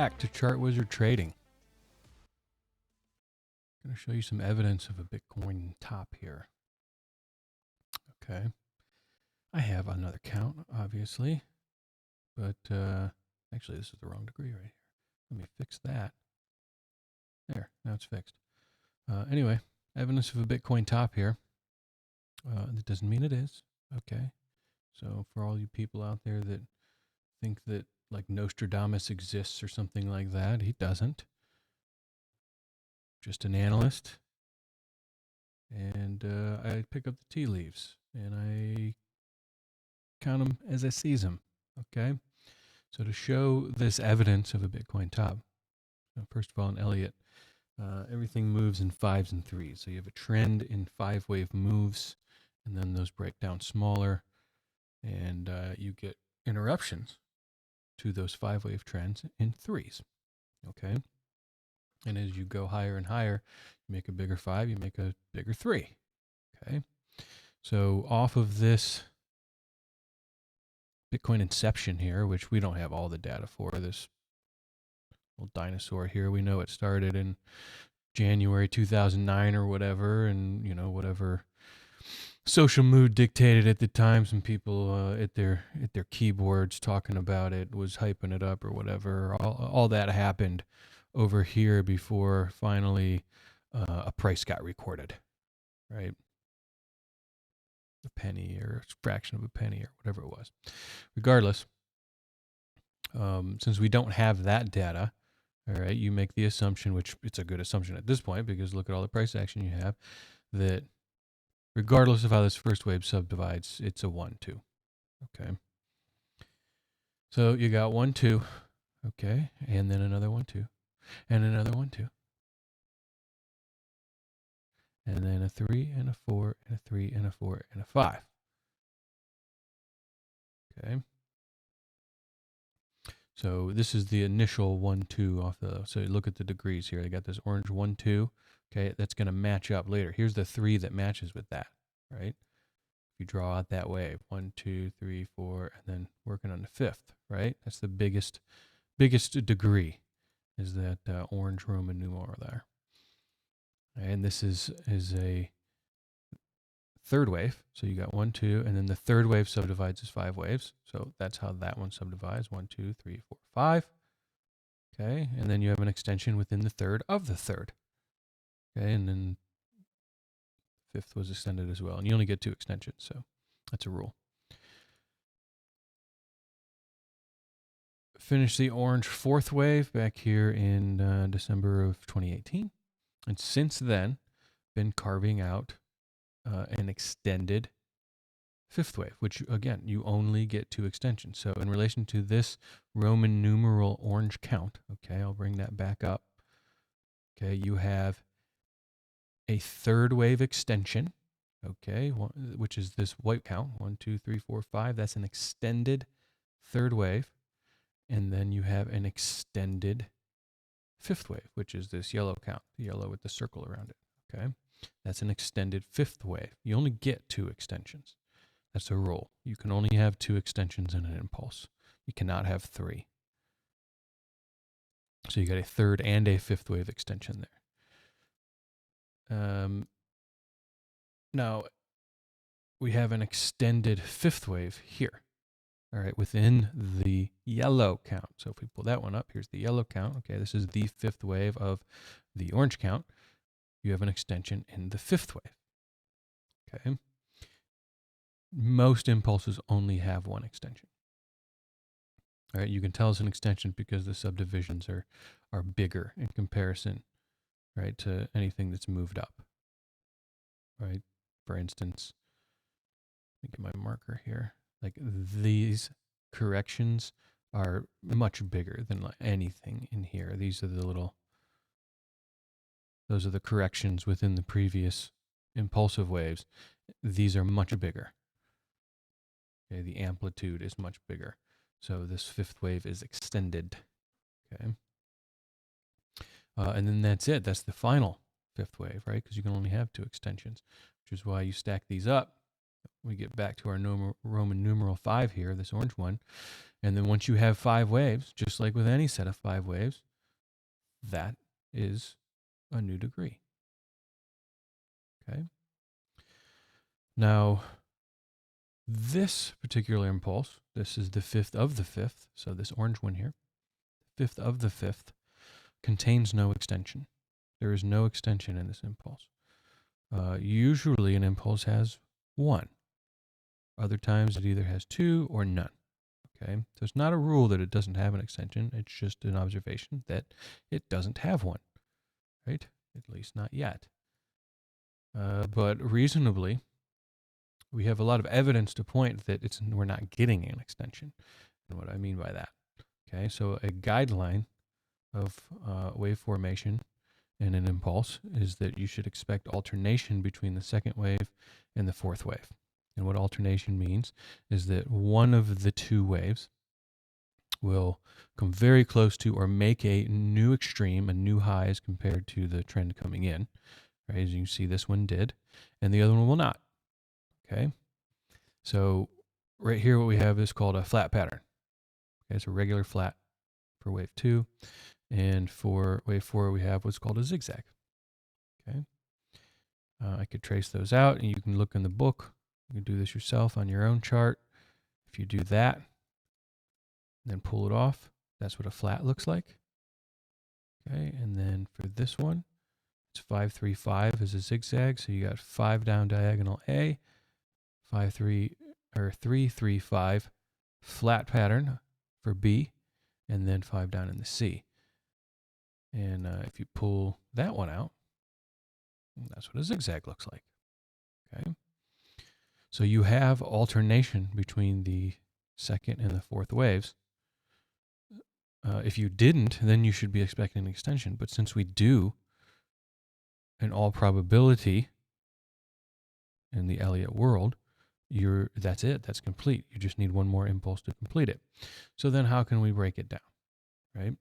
back to Chart Wizard Trading. I'm going to show you some evidence of a Bitcoin top here. Okay. I have another count, obviously, but actually this is the wrong degree right here. Let me fix that. There, now it's fixed. Anyway, evidence of a Bitcoin top here. That doesn't mean it is. Okay. So for all you people out there that think that like Nostradamus exists or something like that, he doesn't. Just an analyst. And I pick up the tea leaves and I count them as I seize them. Okay. So to show this evidence of a Bitcoin top, first of all, in Elliott, everything moves in 5s and 3s. So you have a trend in 5-wave moves, and then those break down smaller, and you get interruptions to those 5-wave trends in 3s. Okay. And as you go higher and higher, you make a bigger 5, you make a bigger 3. Okay. So off of this Bitcoin inception here, which we don't have all the data for, this little dinosaur here, we know it started in January 2009 or whatever, and you know, whatever social mood dictated at the time, some people at their keyboards talking about it was hyping it up or whatever. All that happened over here before finally a price got recorded, right? A penny or a fraction of a penny or whatever it was. Regardless, since we don't have that data, all right, you make the assumption, which it's a good assumption at this point because look at all the price action you have, that regardless of how this first wave subdivides, it's a 1, 2. Okay. So you got 1, 2. Okay. And then another 1, 2. And another 1, 2. And then a 3 and a 4 and a 3 and a 4 and a 5. Okay. So this is the initial 1, 2 off the, so look at the degrees here. They got this orange 1, 2. Okay. That's going to match up later. Here's the 3 that matches with that, right? If you draw out that wave, 1, 2, 3, 4, and then working on the 5th, right? That's the biggest degree is that orange Roman numeral there. And this is a third wave. So you got 1, 2, and then the third wave subdivides as 5 waves. So that's how that one subdivides, 1, 2, 3, 4, 5. Okay, and then you have an extension within the third of the third. Okay, and then 5th was extended as well. And you only get 2 extensions, so that's a rule. Finished the orange 4th wave back here in December of 2018. And since then, been carving out an extended 5th wave, which again, you only get 2 extensions. So in relation to this Roman numeral orange count, okay, I'll bring that back up. Okay, you have a 3rd wave extension, okay, which is this white count, 1, 2, 3, 4, 5. That's an extended 3rd wave. And then you have an extended 5th wave, which is this yellow count, the yellow with the circle around it, okay? That's an extended 5th wave. You only get 2 extensions. That's a rule. You can only have 2 extensions in an impulse. You cannot have 3. So you got a 3rd and a 5th wave extension there. Now, we have an extended 5th wave here. All right, within the yellow count. So if we pull that one up, here's the yellow count. Okay, this is the 5th wave of the orange count. You have an extension in the 5th wave. Okay. Most impulses only have 1 extension. All right, you can tell it's an extension because the subdivisions are bigger in comparison, right, to anything that's moved up. Right? For instance, let me get my marker here. Like these corrections are much bigger than anything in here. These are those are the corrections within the previous impulsive waves. These are much bigger. Okay, the amplitude is much bigger. So this 5th wave is extended. Okay. And then that's it. That's the final 5th wave, right? Because you can only have 2 extensions, which is why you stack these up. We get back to our Roman numeral 5 here, this orange one. And then once you have 5 waves, just like with any set of 5 waves, that is a new degree. Okay. Now, this particular impulse, this is the 5th of the 5th, so this orange one here, 5th of the 5th, contains no extension. There is no extension in this impulse. Usually an impulse has 1. Other times it either has 2 or none. Okay, so it's not a rule that it doesn't have an extension. It's just an observation that it doesn't have one, right? At least not yet. But reasonably, we have a lot of evidence to point that we're not getting an extension. And what I mean by that, okay, so a guideline of wave formation in an impulse is that you should expect alternation between the second wave and the fourth wave. And what alternation means is that one of the two waves will come very close to or make a new extreme, a new high as compared to the trend coming in. Right? As you can see, this one did, and the other one will not. Okay? So right here what we have is called a flat pattern. Okay, it's a regular flat for wave 2. And for wave 4, we have what's called a zigzag. Okay, I could trace those out, and you can look in the book. You can do this yourself on your own chart. If you do that, then pull it off, that's what a flat looks like. Okay, and then for this one, it's 5, 3, 5 is a zigzag. So you got 5 down diagonal A, 5, 3, or 3, 3, 5 flat pattern for B, and then 5 down in the C. And if you pull that one out, that's what a zigzag looks like. Okay. So you have alternation between the second and the fourth waves. If you didn't, then you should be expecting an extension. But since we do, in all probability, in the Elliott world, that's it. That's complete. You just need one more impulse to complete it. So then how can we break it down, right?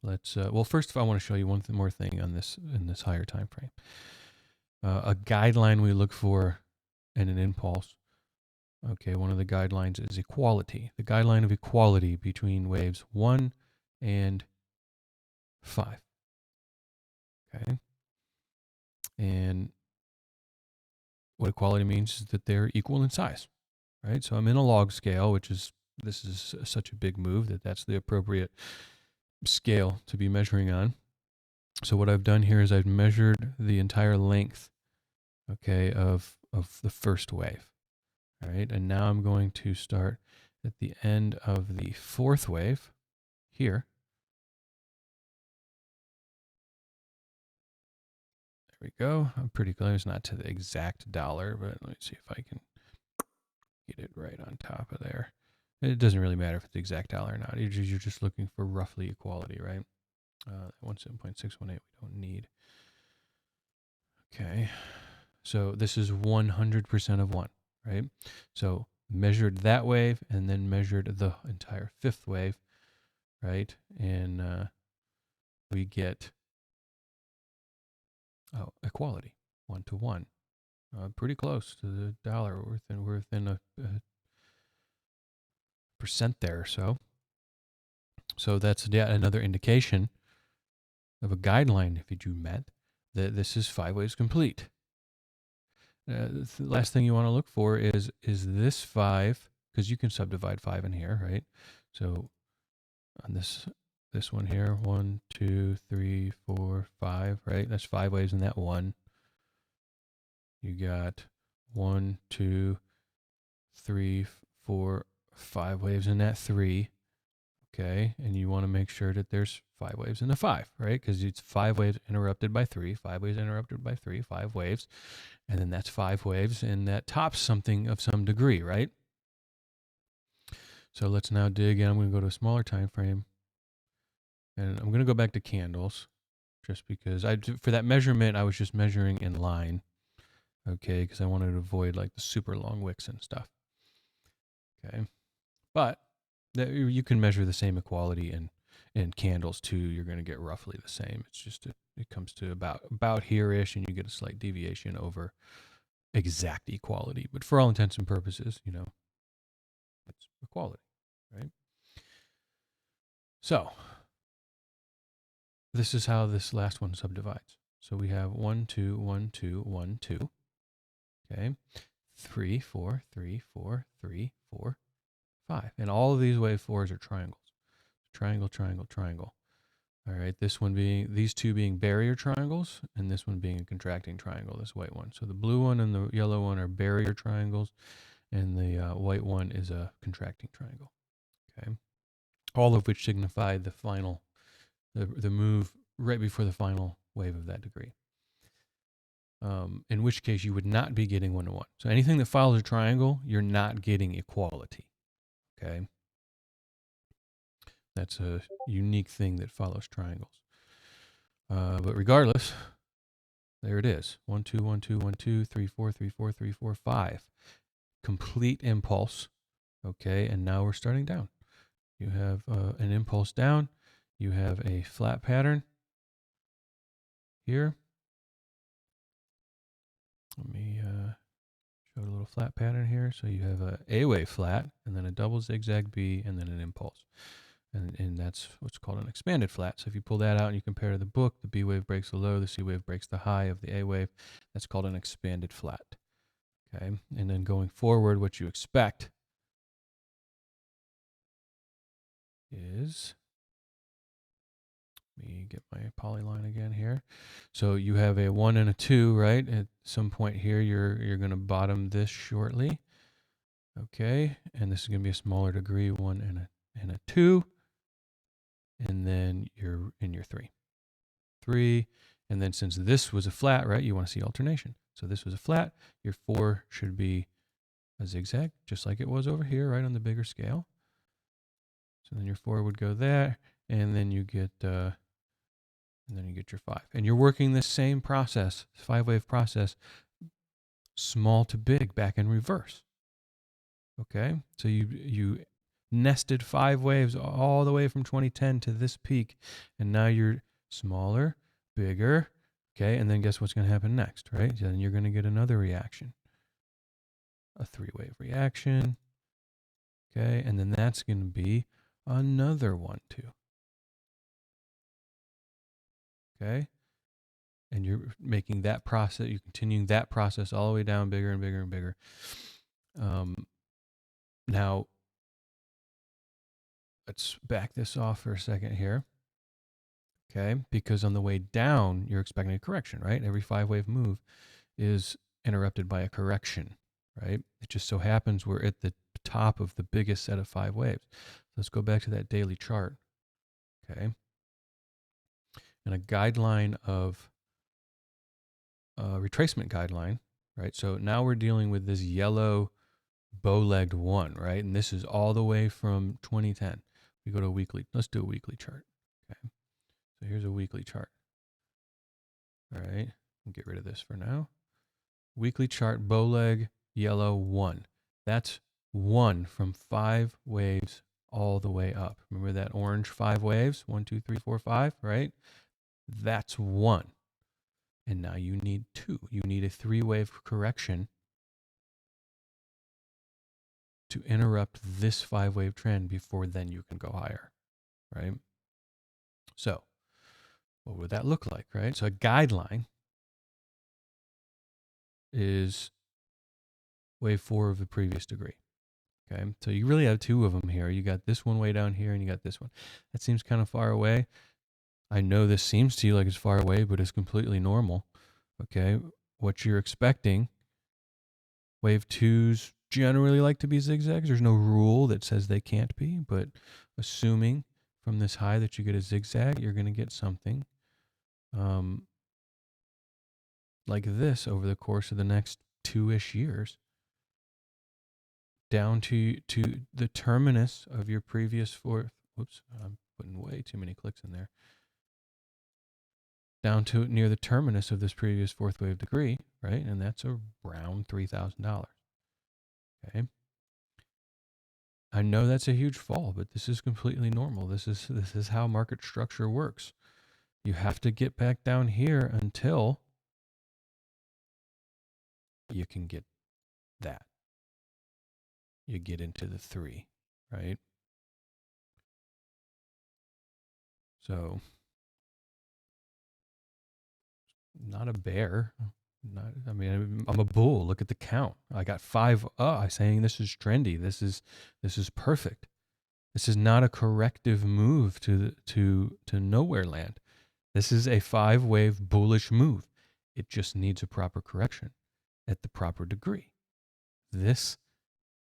Let's well, first I want to show you one more thing on this in this higher time frame. A guideline we look for in an impulse. Okay, one of the guidelines is equality. The guideline of equality between waves 1 and 5. Okay, and what equality means is that they're equal in size, right? So I'm in a log scale, this is such a big move that that's the appropriate scale to be measuring on. So what I've done here is I've measured the entire length, okay, of the first wave. All right, and now I'm going to start at the end of the fourth wave here. There we go. I'm pretty close, not to the exact dollar, but let me see if I can get it right on top of there. It doesn't really matter if it's the exact dollar or not. You're just looking for roughly equality, right? 17.618 we don't need. Okay, so this is 100% of 1, right? So measured that wave and then measured the entire fifth wave, right? And we get equality, 1 to 1. Pretty close to the dollar. We're within a percent there or so. So that's yet another indication of a guideline, if you met, that this is 5 waves complete. The last thing you want to look for is this 5, because you can subdivide 5 in here, right? So on this one here, 1, 2, 3, 4, 5, right? That's 5 waves in that 1. You got 1, 2, 3, 4, 5 waves in that 3. Okay, and you want to make sure that there's 5 waves in a 5, right? Because it's 5 waves interrupted by 3, 5 waves interrupted by 3, 5 waves, and then that's 5 waves, and that tops something of some degree, right? So let's now dig in. I'm going to go to a smaller time frame, and I'm going to go back to candles, just because for that measurement I was just measuring in line, okay, because I wanted to avoid like the super long wicks and stuff. Okay, but you can measure the same equality in candles too. You're going to get roughly the same. It's just it comes to about here-ish, and you get a slight deviation over exact equality, but for all intents and purposes, you know, it's equality, right? So this is how this last one subdivides. So we have 1, 2, 1, 2, 1, 2. Okay. 3, 4, 3, 4, 3, 4, 5. And all of these wave 4s are triangles. Triangle, triangle, triangle. All right. This one being, these two being barrier triangles, and this one being a contracting triangle, this white one. So the blue one and the yellow one are barrier triangles, and the white one is a contracting triangle. Okay. All of which signify the final, the move right before the final wave of that degree. In which case you would not be getting 1-to-1. So anything that follows a triangle, you're not getting equality. Okay. That's a unique thing that follows triangles. But regardless, there it is. 1, 2, 1, 2, 1, 2, 3, 4, 3, 4, 3, 4, 5. Complete impulse. Okay. And now we're starting down. You have an impulse down. You have a flat pattern here. Let me show a little flat pattern here. So you have a wave flat, and then a double zigzag B, and then an impulse. And that's what's called an expanded flat. So if you pull that out and you compare to the book, the B wave breaks the low, the C wave breaks the high of the A wave. That's called an expanded flat. Okay. And then going forward, what you expect is, let me get my polyline again here. So you have a 1 and a 2, right? At some point here, you're going to bottom this shortly. Okay. And this is going to be a smaller degree, 1 and a 2. And then you're in your 3. 3. And then since this was a flat, right, you want to see alternation. So this was a flat. Your 4 should be a zigzag, just like it was over here, right, on the bigger scale. So then your 4 would go there, and then you get your 5. And you're working this same process, 5-wave process, small to big, back and reverse. Okay, so you nested 5 waves all the way from 2010 to this peak, and now you're smaller, bigger, okay, and then guess what's going to happen next, right? Then you're going to get another reaction, a 3-wave reaction, okay, and then that's going to be another 1, 2, okay, and you're making that process, you're continuing that process all the way down, bigger and bigger and bigger. Now, let's back this off for a second here. Okay, because on the way down, you're expecting a correction, right? Every 5-wave move is interrupted by a correction, right? It just so happens we're at the top of the biggest set of 5 waves. Let's go back to that daily chart, okay? And a guideline of retracement guideline, right? So now we're dealing with this yellow bow-legged 1, right? And this is all the way from 2010. We go to a weekly. Let's do a weekly chart, okay? So here's a weekly chart. All right, we'll get rid of this for now. Weekly chart, bow leg, yellow 1. That's 1 from 5 waves all the way up. Remember that orange 5 waves? 1, 2, 3, 4, 5, right? That's 1. And now you need 2. You need a 3-wave correction to interrupt this 5-wave trend before then you can go higher, right? So what would that look like, right? So a guideline is wave 4 of the previous degree. Okay, so you really have 2 of them here. You got this one way down here, and you got this one. That seems kind of far away. I know this seems to you like it's far away, but it's completely normal. Okay, what you're expecting, wave 2s generally like to be zigzags. There's no rule that says they can't be, but assuming from this high that you get a zigzag, you're going to get something like this over the course of the next 2-ish years, down to the terminus of your previous 4th. Whoops, I'm putting way too many clicks in there. Down to near the terminus of this previous 4th wave degree, right? And that's around $3,000. Okay. I know that's a huge fall, but this is completely normal. This is how market structure works. You have to get back down here until you can get that. You get into the 3, right? So, not a bear. I mean, I'm a bull. Look at the count. I got 5. I'm saying this is trendy. This is perfect. This is not a corrective move to nowhere land. This is a 5-wave bullish move. It just needs a proper correction at the proper degree. This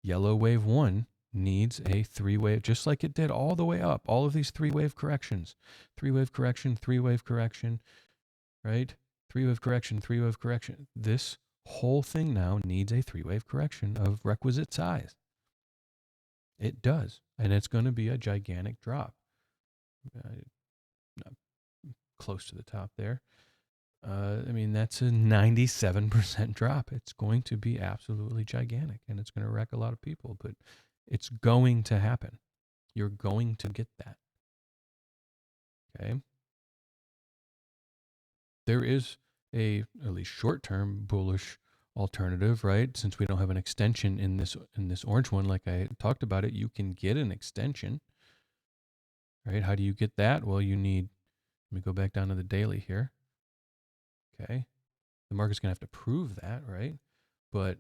yellow wave 1 needs a 3-wave, just like it did all the way up. All of these 3-wave corrections, 3-wave correction, 3-wave correction, right? 3-wave correction, 3-wave correction. This whole thing now needs a 3-wave correction of requisite size. It does, and it's going to be a gigantic drop. Not close to the top there. I mean, that's a 97% drop. It's going to be absolutely gigantic, and it's going to wreck a lot of people, but it's going to happen. You're going to get that. Okay? There is at least short-term bullish alternative, right? Since we don't have an extension in this orange one, like I talked about it, you can get an extension, right? How do you get that? Well, you need, let me go back down to the daily here. Okay. The market's going to have to prove that, right? But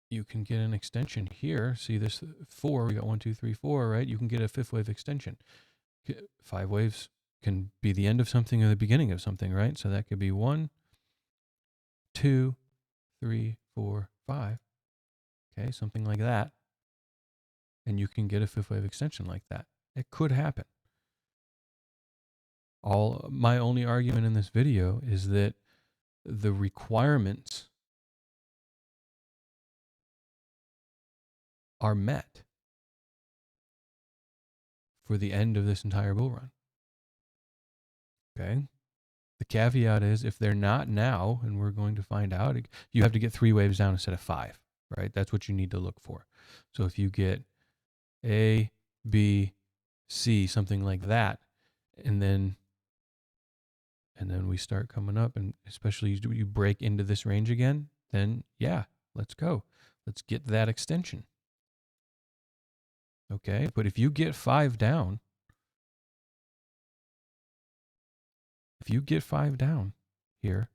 you can get an extension here. See this 4, we got 1, 2, 3, 4, right? You can get a 5th wave extension. 5 waves can be the end of something or the beginning of something, right? So that could be 1, 2, 3, 4, 5. Okay, something like that. And you can get a 5th wave extension like that. It could happen. My only argument in this video is that the requirements are met for the end of this entire bull run. Okay? The caveat is if they're not now, and we're going to find out, you have to get 3 waves down instead of 5, right? That's what you need to look for. So if you get A, B, C, something like that, and then we start coming up, and especially you break into this range again, then yeah, let's go. Let's get that extension. Okay, but if you get 5 down, here,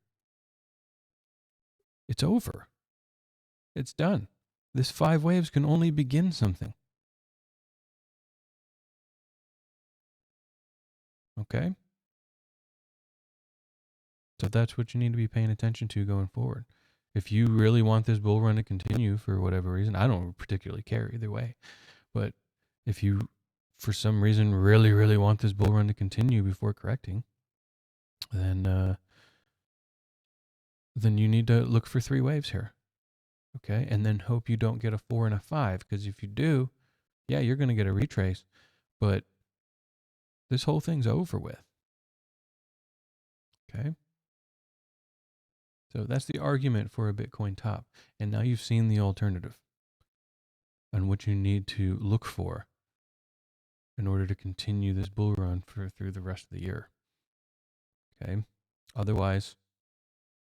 it's over. It's done. This 5 waves can only begin something. Okay? So that's what you need to be paying attention to going forward. If you really want this bull run to continue for whatever reason, I don't particularly care either way. But if you, for some reason, really, really want this bull run to continue before correcting, then you need to look for 3 waves here. Okay? And then hope you don't get a 4 and a 5. Because if you do, yeah, you're going to get a retrace. But this whole thing's over with. Okay? So that's the argument for a Bitcoin top. And now you've seen the alternative and what you need to look for in order to continue this bull run through the rest of the year. Okay? Otherwise,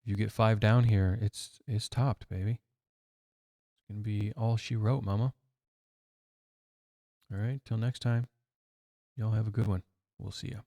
if you get 5 down here, it's topped, baby. It's going to be all she wrote, mama. All right, till next time. Y'all have a good one. We'll see ya.